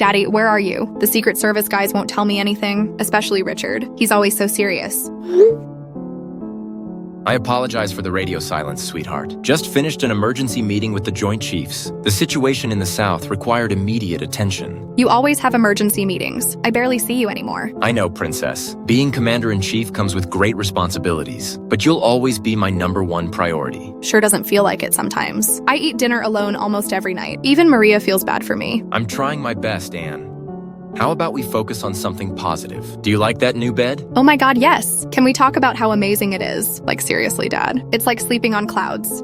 Daddy, where are you? The Secret Service guys won't tell me anything, especially Richard. He's always so serious. I apologize for the radio silence, sweetheart. Just finished an emergency meeting with the Joint Chiefs. The situation in the South required immediate attention. You always have emergency meetings. I barely see you anymore. I know, Princess. Being Commander-in-Chief comes with great responsibilities, but you'll always be my #1 priority. Sure doesn't feel like it sometimes. I eat dinner alone almost every night. Even Maria feels bad for me. I'm trying my best, Anne. How about we focus on something positive? Do you like that new bed? Oh my god, yes. Can we talk about how amazing it is? Like, seriously, Dad. It's like sleeping on clouds.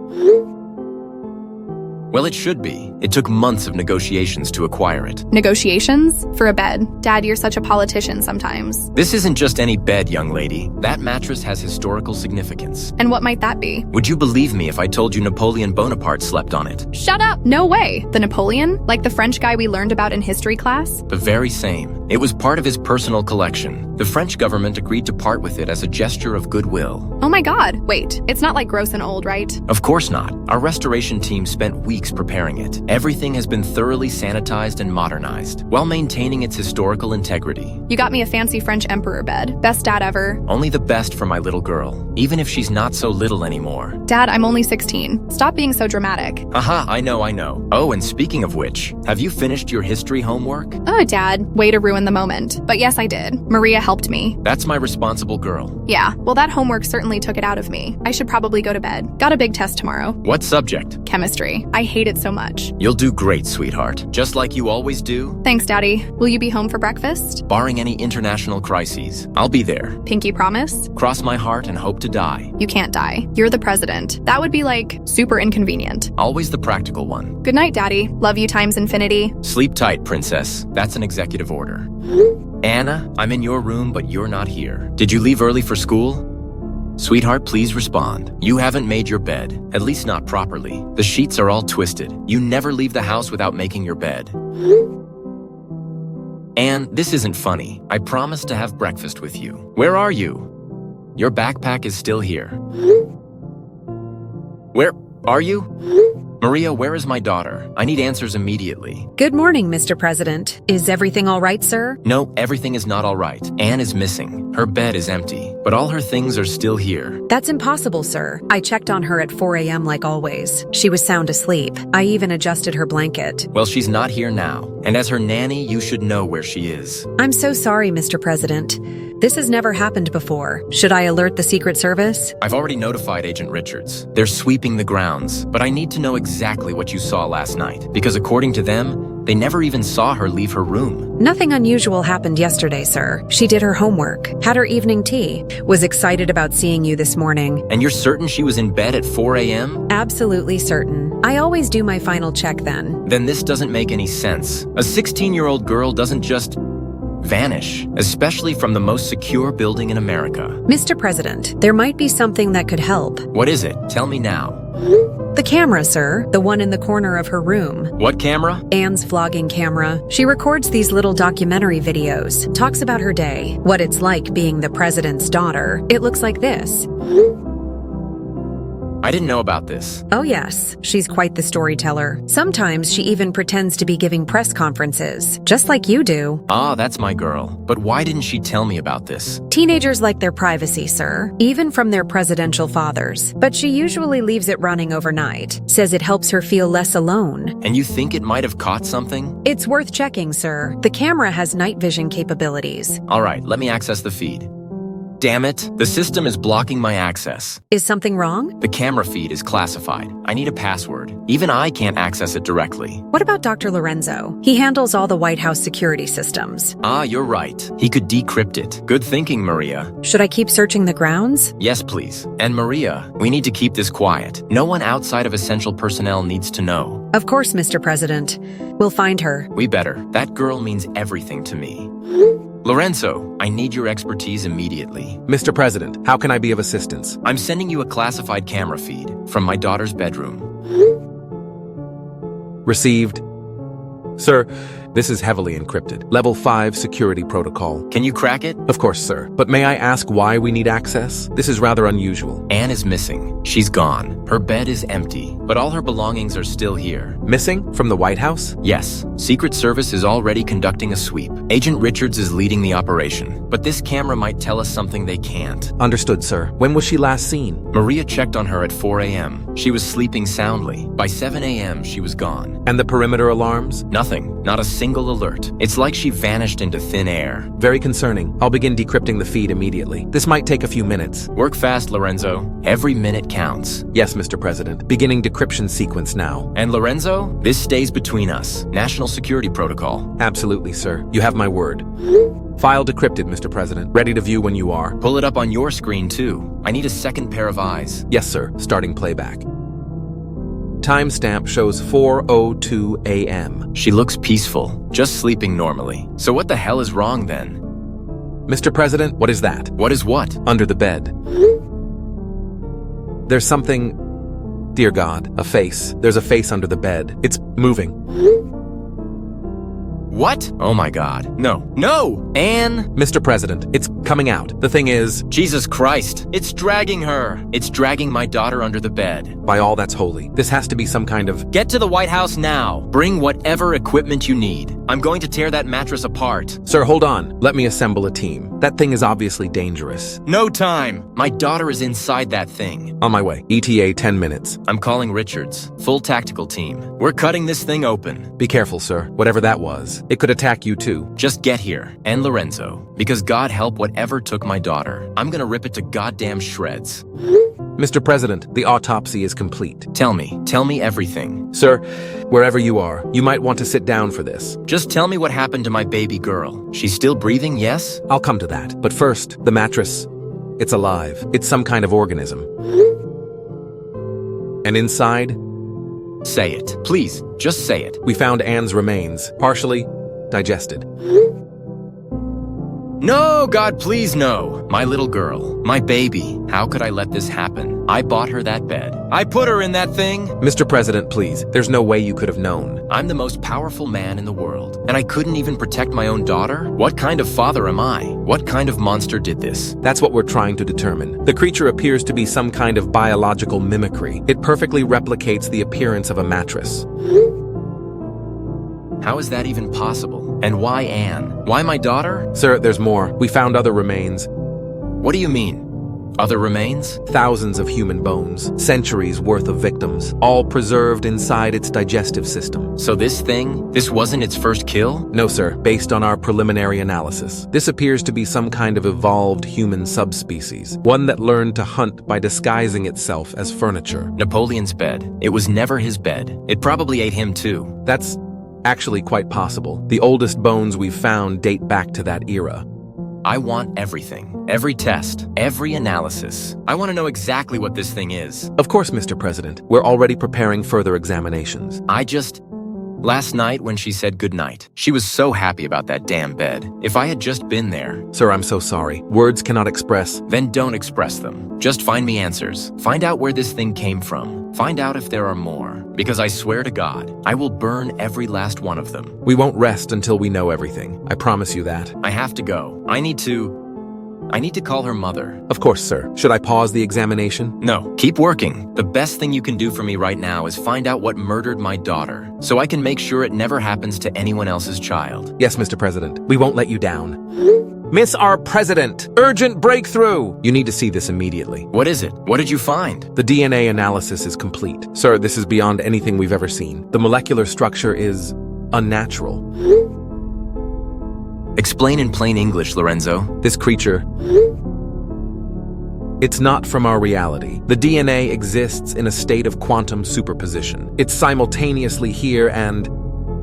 Well, it should be. It took months of negotiations to acquire it. Negotiations? For a bed. Dad, you're such a politician sometimes. This isn't just any bed, young lady. That mattress has historical significance. And what might that be? Would you believe me if I told you Napoleon Bonaparte slept on it? Shut up! No way! The Napoleon? Like the French guy we learned about in history class? The very same. It was part of his personal collection. The French government agreed to part with it as a gesture of goodwill. Oh my god, wait. It's not like gross and old, right? Of course not. Our restoration team spent weeks preparing it. Everything has been thoroughly sanitized and modernized, while maintaining its historical integrity. You got me a fancy French emperor bed. Best dad ever. Only the best for my little girl, even if she's not so little anymore. Dad, I'm only 16. Stop being so dramatic. Aha, I know. Oh, and speaking of which, have you finished your history homework? Oh, Dad, way to ruin the moment. But yes, I did. Maria helped me. That's my responsible girl. Yeah, well, that homework certainly took it out of me. I should probably go to bed. Got a big test tomorrow. What subject? Chemistry. I hate it so much. You'll do great, sweetheart. Just like you always do. Thanks, Daddy. Will you be home for breakfast? Barring any international crises, I'll be there. Pinky promise? Cross my heart and hope to die. You can't die. You're the president. That would be, like, super inconvenient. Always the practical one. Good night, Daddy. Love you times infinity. Sleep tight, princess. That's an executive order. Anna, I'm in your room, but you're not here. Did you leave early for school? Sweetheart, please respond. You haven't made your bed, at least not properly. The sheets are all twisted. You never leave the house without making your bed. Anne, this isn't funny. I promised to have breakfast with you. Where are you? Your backpack is still here. Where are you? Maria, where is my daughter? I need answers immediately. Good morning, Mr. President. Is everything all right, sir? No, everything is not all right. Anne is missing. Her bed is empty, but all her things are still here. That's impossible, sir. I checked on her at 4 a.m. like always. She was sound asleep. I even adjusted her blanket. Well, she's not here now. And as her nanny, you should know where she is. I'm so sorry, Mr. President. This has never happened before. Should I alert the Secret Service? I've already notified Agent Richards. They're sweeping the grounds, but I need to know exactly what you saw last night, because according to them, they never even saw her leave her room. Nothing unusual happened yesterday, sir. She did her homework, had her evening tea, was excited about seeing you this morning. And you're certain she was in bed at 4 a.m.? Absolutely certain. I always do my final check then. Then this doesn't make any sense. A 16-year-old girl doesn't just vanish, especially from the most secure building in America. Mr. President, there might be something that could help. What is it? Tell me now. The camera, sir. The one in the corner of her room. What camera? Anne's vlogging camera. She records these little documentary videos, talks about her day, what it's like being the president's daughter. It looks like this. I didn't know about this. Oh yes, she's quite the storyteller. Sometimes she even pretends to be giving press conferences, just like you do. Ah, that's my girl. But why didn't she tell me about this? Teenagers like their privacy, sir, even from their presidential fathers. But she usually leaves it running overnight, says it helps her feel less alone. And you think it might have caught something? It's worth checking, sir. The camera has night vision capabilities. All right, let me access the feed. Damn it, the system is blocking my access. Is something wrong? The camera feed is classified. I need a password. Even I can't access it directly. What about Dr. Lorenzo? He handles all the White House security systems. Ah, you're right. He could decrypt it. Good thinking, Maria. Should I keep searching the grounds? Yes, please. And Maria, we need to keep this quiet. No one outside of essential personnel needs to know. Of course, Mr. President. We'll find her. We better. That girl means everything to me. Lorenzo, I need your expertise immediately. Mr. President, how can I be of assistance? I'm sending you a classified camera feed from my daughter's bedroom. Received. Sir, This is heavily encrypted. Level 5 security protocol. Can you crack it? Of course, sir. But may I ask why we need access? This is rather unusual. Anne is missing. She's gone. Her bed is empty, but all her belongings are still here. Missing? From the White House? Yes, Secret Service is already conducting a sweep. Agent Richards is leading the operation, but this camera might tell us something they can't. Understood, sir. When was she last seen? Maria checked on her at 4 a.m. She was sleeping soundly. By 7 a.m., she was gone. And the perimeter alarms? Nothing. Not a single alert. It's like she vanished into thin air. Very concerning. I'll begin decrypting the feed immediately. This might take a few minutes. Work fast, Lorenzo. Every minute counts. Yes, Mr. President. Beginning decryption sequence now. And Lorenzo, this stays between us. National security protocol. Absolutely, sir. You have my word. File decrypted, Mr. President. Ready to view when you are. Pull it up on your screen, too. I need a second pair of eyes. Yes, sir. Starting playback. Timestamp shows 4:02 a.m. She looks peaceful, just sleeping normally. So what the hell is wrong then? Mr. President, what is that? What is what? Under the bed. There's something... Dear God, a face. There's a face under the bed. It's moving. What? Oh my God. No. No! Anne! Mr. President, it's coming out. The thing is... Jesus Christ. It's dragging her. It's dragging my daughter under the bed. By all that's holy, this has to be some kind of... Get to the White House now. Bring whatever equipment you need. I'm going to tear that mattress apart. Sir, hold on. Let me assemble a team. That thing is obviously dangerous. No time. My daughter is inside that thing. On my way. ETA 10 minutes. I'm calling Richards. Full tactical team. We're cutting this thing open. Be careful, sir. Whatever that was. It could attack you too. Just get here. And Lorenzo. Because God help whatever took my daughter. I'm gonna rip it to goddamn shreds. Mr. President, the autopsy is complete. Tell me everything. Sir, wherever you are, you might want to sit down for this. Just tell me what happened to my baby girl. She's still breathing, yes? I'll come to that. But first, the mattress. It's alive. It's some kind of organism. And inside? Say it. Please, just say it. We found Anne's remains, partially digested. No, God, please no. My little girl, my baby. How could I let this happen? I bought her that bed. I put her in that thing. Mr. President, please. There's no way you could have known. I'm the most powerful man in the world, and I couldn't even protect my own daughter? What kind of father am I? What kind of monster did this? That's what we're trying to determine. The creature appears to be some kind of biological mimicry. It perfectly replicates the appearance of a mattress. How is that even possible? And why Anne? Why my daughter? Sir, there's more. We found other remains. What do you mean? Other remains? Thousands of human bones, centuries worth of victims, all preserved inside its digestive system. So this wasn't its first kill? No, sir. Based on our preliminary analysis, this appears to be some kind of evolved human subspecies, one that learned to hunt by disguising itself as furniture. Napoleon's bed. It was never his bed. It probably ate him too. That's actually quite possible. The oldest bones we've found date back to that era. I want everything. Every test. Every analysis. I want to know exactly what this thing is. Of course, Mr. President. We're already preparing further examinations. Last night when she said goodnight, she was so happy about that damn bed. If I had just been there... Sir, I'm so sorry. Words cannot express... Then don't express them. Just find me answers. Find out where this thing came from. Find out if there are more. Because I swear to God, I will burn every last one of them. We won't rest until we know everything. I promise you that. I have to go. I need to call her mother. Of course, sir. Should I pause the examination? No, keep working. The best thing you can do for me right now is find out what murdered my daughter, so I can make sure it never happens to anyone else's child. Yes, Mr. President. We won't let you down. Miss our president! Urgent breakthrough! You need to see this immediately. What is it? What did you find? The DNA analysis is complete. Sir, this is beyond anything we've ever seen. The molecular structure is unnatural. Explain in plain English, Lorenzo. This creature... It's not from our reality. The DNA exists in a state of quantum superposition. It's simultaneously here and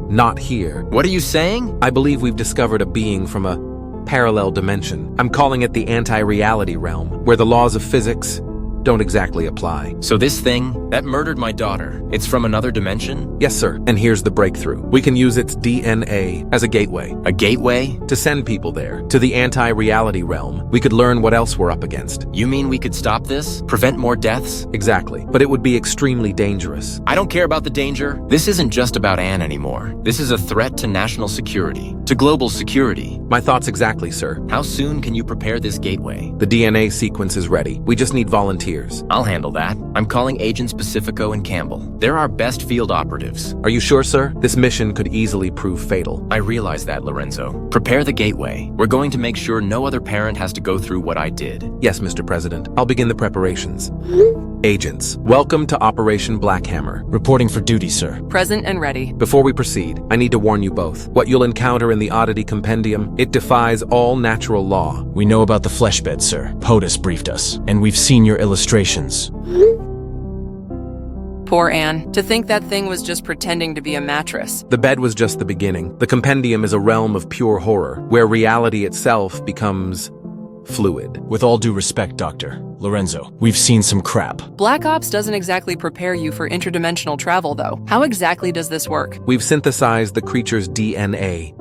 not here. What are you saying? I believe we've discovered a being from a parallel dimension. I'm calling it the anti-reality realm, where the laws of physics don't exactly apply. So this thing, that murdered my daughter, it's from another dimension? Yes, sir. And here's the breakthrough. We can use its DNA as a gateway. A gateway? To send people there, to the anti-reality realm. We could learn what else we're up against. You mean we could stop this? Prevent more deaths? Exactly. But it would be extremely dangerous. I don't care about the danger. This isn't just about Anne anymore. This is a threat to national security, to global security. My thoughts exactly, sir. How soon can you prepare this gateway? The DNA sequence is ready. We just need volunteers. I'll handle that. I'm calling Agents Pacifico and Campbell. They're our best field operatives. Are you sure, sir? This mission could easily prove fatal. I realize that, Lorenzo. Prepare the gateway. We're going to make sure no other parent has to go through what I did. Yes, Mr. President. I'll begin the preparations. Agents, welcome to Operation Blackhammer. Reporting for duty, sir. Present and ready. Before we proceed, I need to warn you both. What you'll encounter in the Oddity Compendium, it defies all natural law. We know about the flesh bed, sir. POTUS briefed us, and we've seen your illustrations. Poor Anne. To think that thing was just pretending to be a mattress. The bed was just the beginning. The Compendium is a realm of pure horror, where reality itself becomes fluid. With all due respect, Doctor Lorenzo, we've seen some crap. Black Ops doesn't exactly prepare you for interdimensional travel, though. How exactly does this work? We've synthesized the creature's DNA.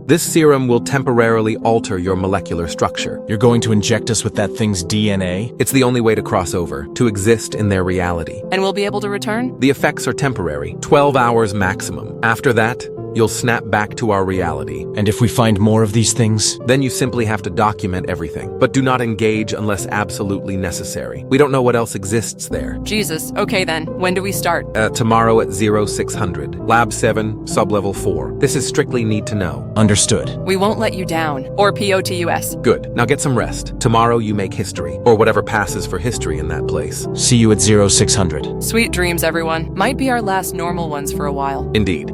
This serum will temporarily alter your molecular structure. You're going to inject us with that thing's DNA? It's the only way to cross over, to exist in their reality. And we'll be able to return? The effects are temporary, 12 hours maximum. After that, you'll snap back to our reality. And if we find more of these things? Then you simply have to document everything, but do not engage unless absolutely necessary. We don't know what else exists there. Jesus. Okay then. When do we start? Tomorrow at 0600. Lab 7, sublevel 4. This is strictly need to know. Understood. We won't let you down. Or POTUS. Good. Now get some rest. Tomorrow you make history, or whatever passes for history in that place. See you at 0600. Sweet dreams, everyone. Might be our last normal ones for a while. Indeed.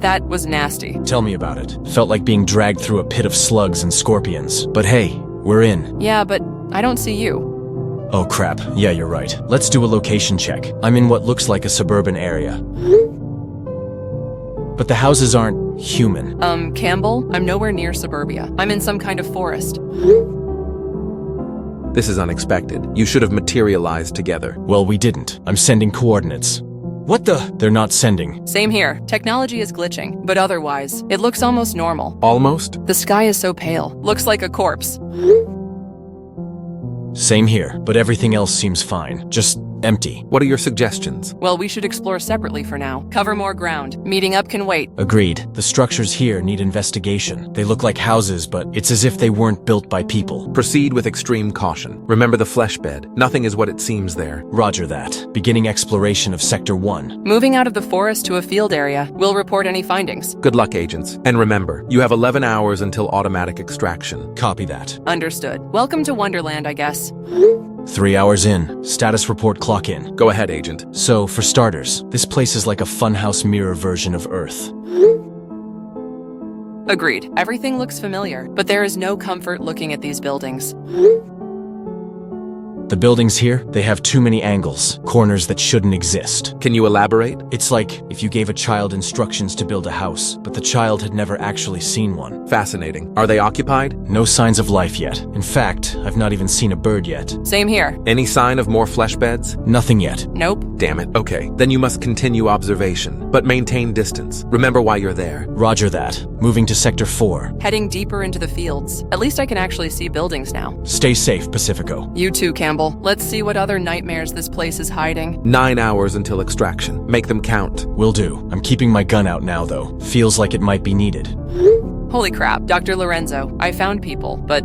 That was nasty. Tell me about it. Felt like being dragged through a pit of slugs and scorpions. But hey, we're in. Yeah, but I don't see you. Oh crap. Yeah, you're right. Let's do a location check. I'm in what looks like a suburban area. But the houses aren't human. Campbell? I'm nowhere near suburbia. I'm in some kind of forest. This is unexpected. You should have materialized together. Well, we didn't. I'm sending coordinates. What the? They're not sending. Same here. Technology is glitching, but otherwise, it looks almost normal. Almost? The sky is so pale. Looks like a corpse. Same here, but everything else seems fine. Just empty. What are your suggestions? Well, we should explore separately for now. Cover more ground. Meeting up can wait. Agreed. The structures here need investigation. They look like houses, but it's as if they weren't built by people. Proceed with extreme caution. Remember the flesh bed. Nothing is what it seems there. Roger that. Beginning exploration of Sector 1. Moving out of the forest to a field area. We'll report any findings. Good luck, agents. And remember, you have 11 hours until automatic extraction. Copy that. Understood. Welcome to Wonderland, I guess. 3 hours in. Status report clock in. Go ahead, agent. So, for starters, this place is like a funhouse mirror version of Earth. Agreed. Everything looks familiar, but there is no comfort looking at these buildings. The buildings here, they have too many angles, corners that shouldn't exist. Can you elaborate? It's like if you gave a child instructions to build a house, but the child had never actually seen one. Fascinating. Are they occupied? No signs of life yet. In fact, I've not even seen a bird yet. Same here. Any sign of more flesh beds? Nothing yet. Nope. Damn it. Okay, then you must continue observation, but maintain distance. Remember why you're there. Roger that. Moving to Sector 4. Heading deeper into the fields. At least I can actually see buildings now. Stay safe, Pacifico. You too, Campbell. Let's see what other nightmares this place is hiding. 9 hours until extraction. Make them count. Will do. I'm keeping my gun out now, though. Feels like it might be needed. Holy crap, Dr. Lorenzo. I found people, but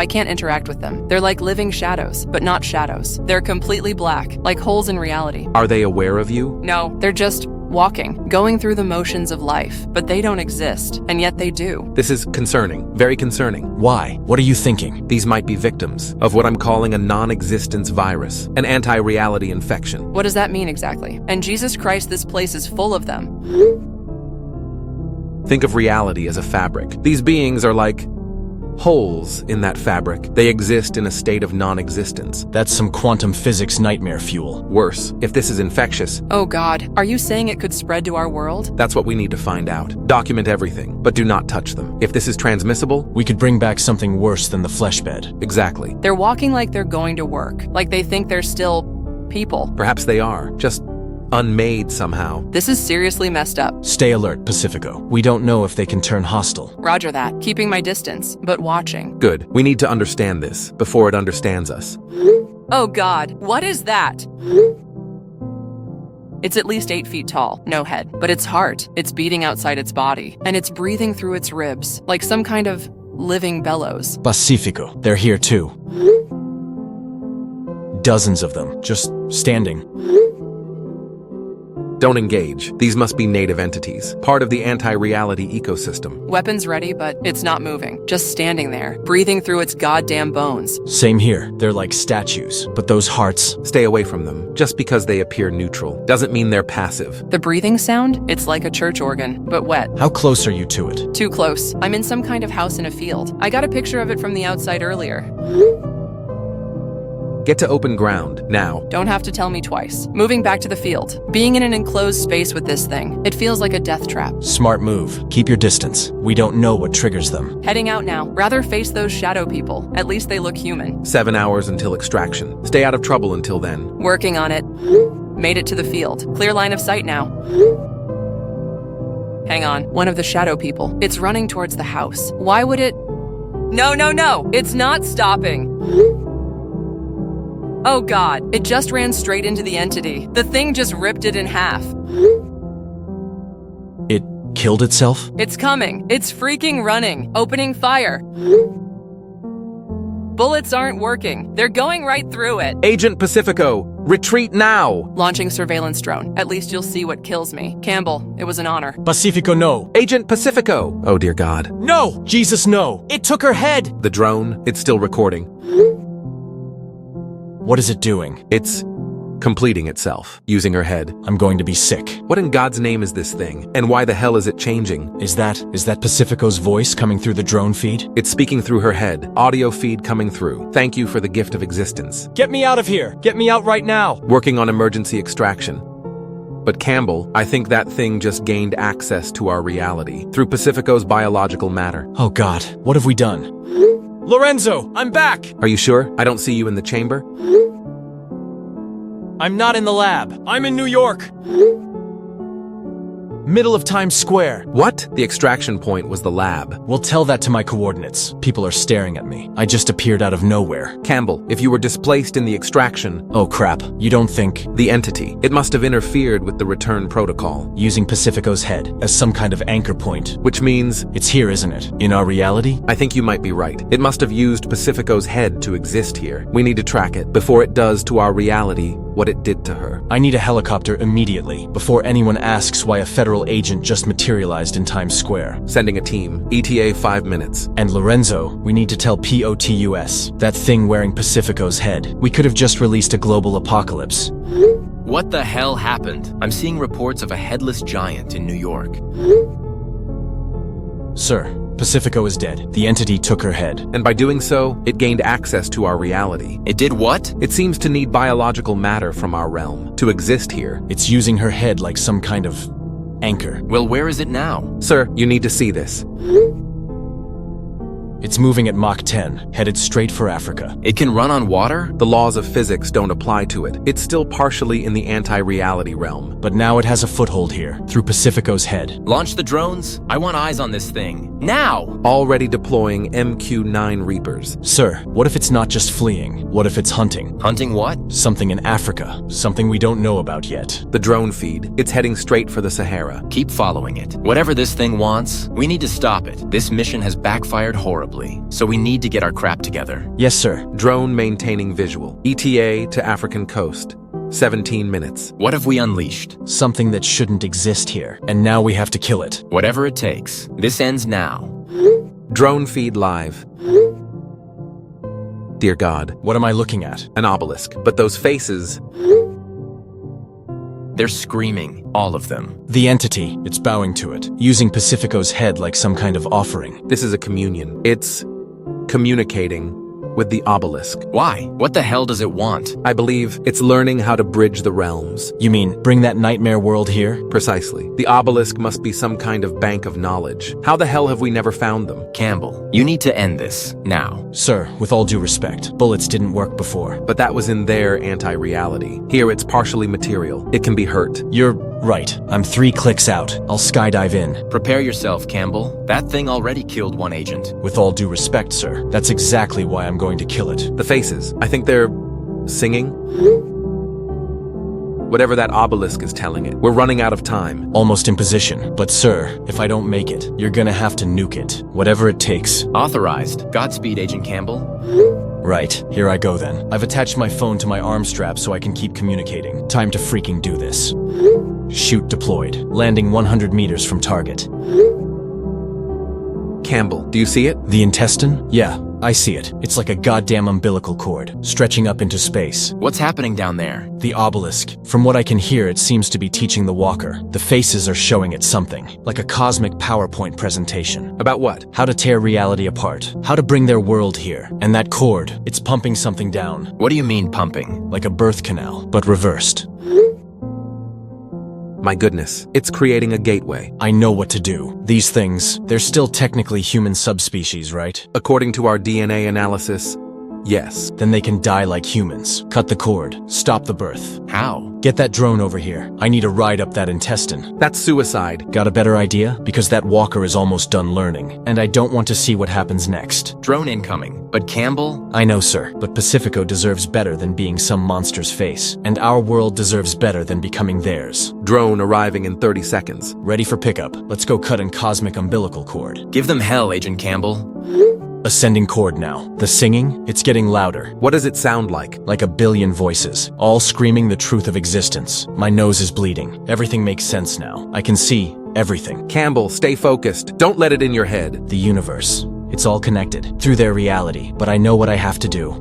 I can't interact with them. They're like living shadows, but not shadows. They're completely black, like holes in reality. Are they aware of you? No, they're just walking, going through the motions of life, but they don't exist, and yet they do. This is concerning, very concerning. Why? What are you thinking? These might be victims of what I'm calling a non-existence virus, an anti-reality infection. What does that mean exactly? And Jesus Christ, this place is full of them. Think of reality as a fabric. These beings are like holes in that fabric. They exist in a state of non-existence. That's some quantum physics nightmare fuel. Worse, if this is infectious, Oh God, are you saying it could spread to our world? that's what we need to find out. Document everything, but do not touch them. If this is transmissible, We could bring back something worse than the flesh bed. exactly. They're walking like they're going to work, like they think they're still people. Perhaps they are, just unmade somehow. This is seriously messed up. Stay alert, Pacifico. We don't know if they can turn hostile. Roger that, keeping my distance, but watching. Good. We need to understand this before it understands us. Oh God, what is that? It's at least 8 feet tall, no head, but its heart, it's beating outside its body, and it's breathing through its ribs, like some kind of living bellows. Pacifico, they're here too. Dozens of them, just standing. Don't engage. These must be native entities, part of the anti-reality ecosystem. Weapons ready, but it's not moving, just standing there, breathing through its goddamn bones. Same here. They're like statues. But those hearts, Stay away from them. Just because they appear neutral doesn't mean they're passive. The breathing sound, it's like a church organ, but wet. how close are you to it? Too close. I'm in some kind of house in a field. I got a picture of it from the outside earlier. Get to open ground, now. Don't have to tell me twice. Moving back to the field. Being in an enclosed space with this thing, it feels like a death trap. Smart move. Keep your distance. We don't know what triggers them. Heading out now. Rather face those shadow people. At least they look human. 7 hours until extraction. Stay out of trouble until then. Working on it. Made it to the field. Clear line of sight now. Hang on. One of the shadow people. It's running towards the house. Why would it... No, no, no! It's not stopping! Oh God, it just ran straight into the entity. The thing just ripped it in half. It killed itself? It's coming. It's freaking running. Opening fire. Bullets aren't working. They're going right through it. Agent Pacifico, retreat now! Launching surveillance drone. At least you'll see what kills me. Campbell, it was an honor. Pacifico, no. Agent Pacifico! Oh dear God. No! Jesus, no! It took her head! The drone, it's still recording. What is it doing? It's completing itself, using her head. I'm going to be sick. What in God's name is this thing? And why the hell is it changing? Is that Pacifico's voice coming through the drone feed? It's speaking through her head. Audio feed coming through. Thank you for the gift of existence. Get me out of here! Get me out right now! Working on emergency extraction. But Campbell, I think that thing just gained access to our reality through Pacifico's biological matter. Oh God, what have we done? Lorenzo, I'm back! Are you sure? I don't see you in the chamber? I'm not in the lab. I'm in New York. Middle of Times Square. What? The extraction point was the lab. We'll tell that to my coordinates. People are staring at me. I just appeared out of nowhere. Campbell, if you were displaced in the extraction, Oh crap. You don't think the entity, it must have interfered with the return protocol, using Pacifico's head as some kind of anchor point? which means It's here, isn't it? In our reality? I think you might be right. It must have used Pacifico's head to exist here. We need to track it before it does to our reality what it did to her. I need a helicopter immediately, before anyone asks why a federal agent just materialized in Times Square. Sending a team. ETA 5 minutes. And Lorenzo, we need to tell POTUS, that thing wearing Pacifico's head. We could have just released a global apocalypse. What the hell happened? I'm seeing reports of a headless giant in New York. Sir, Pacifico is dead. The entity took her head. And by doing so, it gained access to our reality. It did what? It seems to need biological matter from our realm to exist here. It's using her head like some kind of anchor. Well, where is it now? Sir, you need to see this. It's moving at Mach 10, headed straight for Africa. It can run on water? The laws of physics don't apply to it. It's still partially in the anti-reality realm. But now it has a foothold here, through Pacifico's head. Launch the drones? I want eyes on this thing. Now! Already deploying MQ-9 Reapers. Sir, what if it's not just fleeing? What if it's hunting? Hunting what? Something in Africa. Something we don't know about yet. The drone feed. It's heading straight for the Sahara. Keep following it. Whatever this thing wants, we need to stop it. This mission has backfired horribly, so we need to get our crap together. Yes, sir. Drone maintaining visual. ETA to African coast. 17 minutes. What have we unleashed? Something that shouldn't exist here, and now we have to kill it. Whatever it takes. This ends now. Drone feed live. Dear God, What am I looking at? an obelisk. But those faces, They're screaming, all of them. The entity, it's bowing to it, using Pacifico's head like some kind of offering. this is a communion. It's communicating with the obelisk. Why? What the hell does it want? I believe it's learning how to bridge the realms. You mean, bring that nightmare world here? Precisely. The obelisk must be some kind of bank of knowledge. How the hell have we never found them? Campbell, you need to end this, now. Sir, with all due respect, bullets didn't work before. But that was in their anti-reality. Here it's partially material. It can be hurt. You're right. I'm 3 clicks out. I'll skydive in. Prepare yourself, Campbell. That thing already killed one agent. With all due respect, sir, that's exactly why I'm going to kill it. The faces. I think they're singing. Whatever that obelisk is telling it. We're running out of time. Almost in position. But sir, if I don't make it, you're gonna have to nuke it. Whatever it takes. Authorized. Godspeed, Agent Campbell. Right, here I go then. I've attached my phone to my arm strap so I can keep communicating. Time to freaking do this. Shoot deployed. Landing 100 meters from target. Campbell, do you see it? The intestine? Yeah, I see it. It's like a goddamn umbilical cord, stretching up into space. What's happening down there? The obelisk. From what I can hear, it seems to be teaching the walker. The faces are showing it something, like a cosmic PowerPoint presentation. About what? How to tear reality apart. How to bring their world here. And that cord, it's pumping something down. What do you mean, pumping? Like a birth canal, but reversed. My goodness, it's creating a gateway. I know what to do. These things, they're still technically human subspecies, right? According to our DNA analysis, yes. Then they can die like humans. Cut the cord. Stop the birth. How? Get that drone over here. I need a ride up that intestine. That's suicide. Got a better idea? Because that walker is almost done learning, and I don't want to see what happens next. Drone incoming. But Campbell? I know, sir, but Pacifico deserves better than being some monster's face, and our world deserves better than becoming theirs. Drone arriving in 30 seconds. Ready for pickup. Let's go cut an cosmic umbilical cord. Give them hell, Agent Campbell. Ascending chord now. The singing, it's getting louder. What does it sound like? Like a billion voices, all screaming the truth of existence. My nose is bleeding. Everything makes sense now. I can see everything. Campbell, stay focused. Don't let it in your head. The universe. It's all connected, through their reality, but I know what I have to do.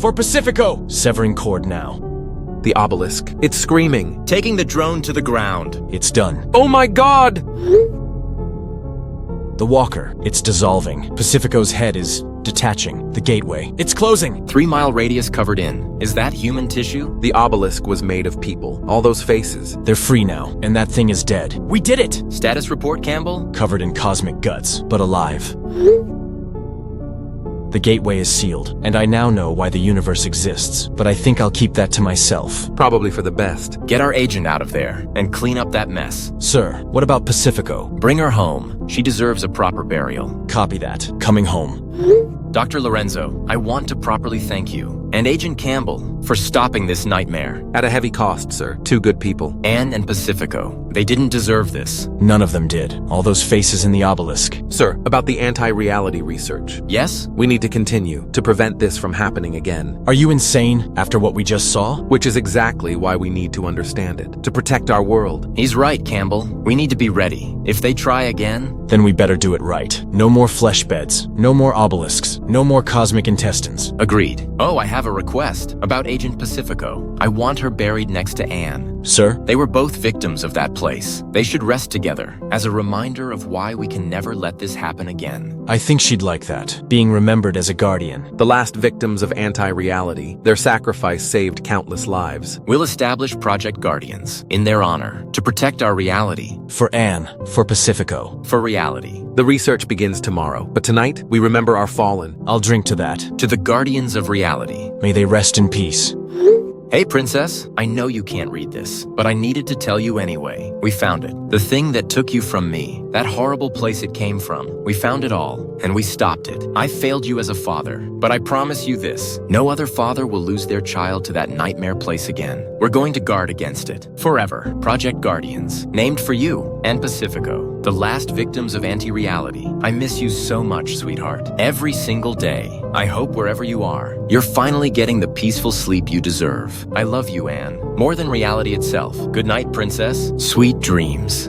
For Pacifico! Severing cord now. The obelisk. It's screaming. Taking the drone to the ground. It's done. Oh my god! The walker, it's dissolving. Pacifico's head is detaching. The gateway, it's closing. 3-mile radius covered in. Is that human tissue? The obelisk was made of people. All those faces. They're free now, and that thing is dead. We did it! Status report, Campbell? Covered in cosmic guts, but alive. The gateway is sealed, and I now know why the universe exists, but I think I'll keep that to myself. Probably for the best. Get our agent out of there, and clean up that mess. Sir, what about Pacifico? Bring her home. She deserves a proper burial. Copy that. Coming home. Dr. Lorenzo, I want to properly thank you, and Agent Campbell, for stopping this nightmare. At a heavy cost, sir. 2 good people. Anne and Pacifico. They didn't deserve this. None of them did. All those faces in the obelisk. Sir, about the anti-reality research. Yes? We need to continue to prevent this from happening again. Are you insane after what we just saw? Which is exactly why we need to understand it. To protect our world. He's right, Campbell. We need to be ready. If they try again... Then we better do it right. No more flesh beds. No more obelisks. No more cosmic intestines. Agreed. Oh, I have a request about Agent Pacifico. I want her buried next to Anne. Sir? They were both victims of that place. They should rest together as a reminder of why we can never let this happen again. I think she'd like that, being remembered as a guardian. The last victims of anti-reality. Their sacrifice saved countless lives. We'll establish Project Guardians in their honor to protect our reality. For Anne, for Pacifico. For reality. The research begins tomorrow, but tonight we remember our fallen. I'll drink to that. To the Guardians of Reality. May they rest in peace. Hey, Princess. I know you can't read this, but I needed to tell you anyway. We found it. The thing that took you from me. That horrible place it came from. We found it all, and we stopped it. I failed you as a father, but I promise you this. No other father will lose their child to that nightmare place again. We're going to guard against it. Forever. Project Guardians. Named for you and Pacifico. The last victims of anti-reality. I miss you so much, sweetheart. Every single day. I hope wherever you are, you're finally getting the peaceful sleep you deserve. I love you, Anne. More than reality itself. Good night, Princess. Sweet dreams.